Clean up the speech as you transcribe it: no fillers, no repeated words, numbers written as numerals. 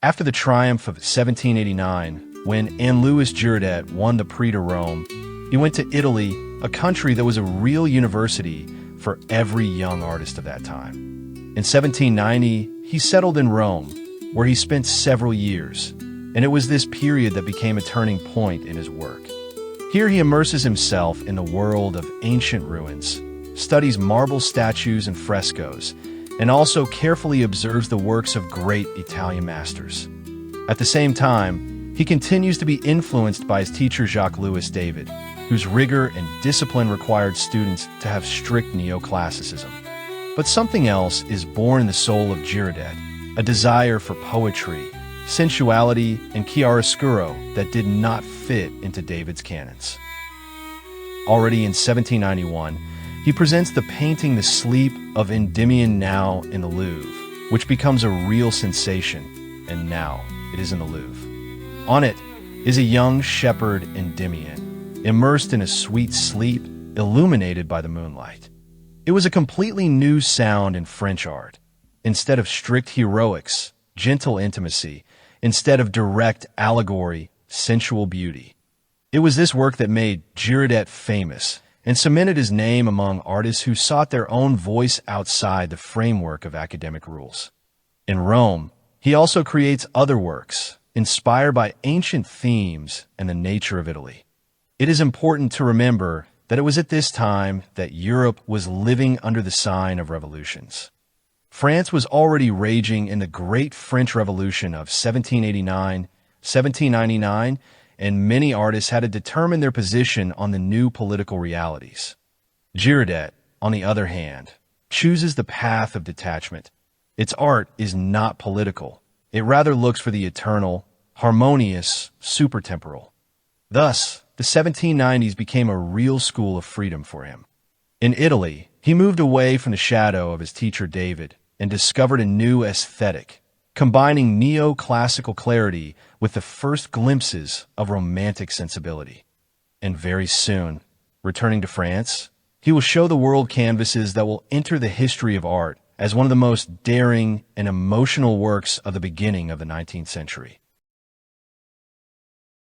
After the triumph of 1789, when Louis Giroudet won the Prix de Rome, he went to Italy, a country that was a real university for every young artist of that time. In 1790, he settled in Rome, where he spent several years, and it was this period that became a turning point in his work. Here he immerses himself in the world of ancient ruins, studies marble statues and frescoes, and also carefully observes the works of great Italian masters. At the same time, he continues to be influenced by his teacher Jacques-Louis David, whose rigor and discipline required students to have strict Neoclassicism. But something else is born in the soul of Giroudet, a desire for poetry, sensuality, and chiaroscuro that did not fit into David's canons. Already in 1791, he presents the painting The Sleep of Endymion now in the Louvre, which becomes a real sensation, and now it is in the Louvre. On it is a young shepherd Endymion, immersed in a sweet sleep, illuminated by the moonlight. It was a completely new sound in French art. Instead of strict heroics, gentle intimacy, instead of direct allegory, sensual beauty. It was this work that made Giroudet famous and cemented his name among artists who sought their own voice outside the framework of academic rules. In Rome, he also creates other works, inspired by ancient themes and the nature of Italy. It is important to remember that it was at this time that Europe was living under the sign of revolutions. France was already raging in the Great French Revolution of 1789, 1799, and many artists had to determine their position on the new political realities. Giroudet, on the other hand, chooses the path of detachment. Its art is not political. It rather looks for the eternal, harmonious, supertemporal. Thus, the 1790s became a real school of freedom for him. In Italy, he moved away from the shadow of his teacher David and discovered a new aesthetic, combining neoclassical clarity with the first glimpses of romantic sensibility. And very soon, returning to France, he will show the world canvases that will enter the history of art as one of the most daring and emotional works of the beginning of the 19th century.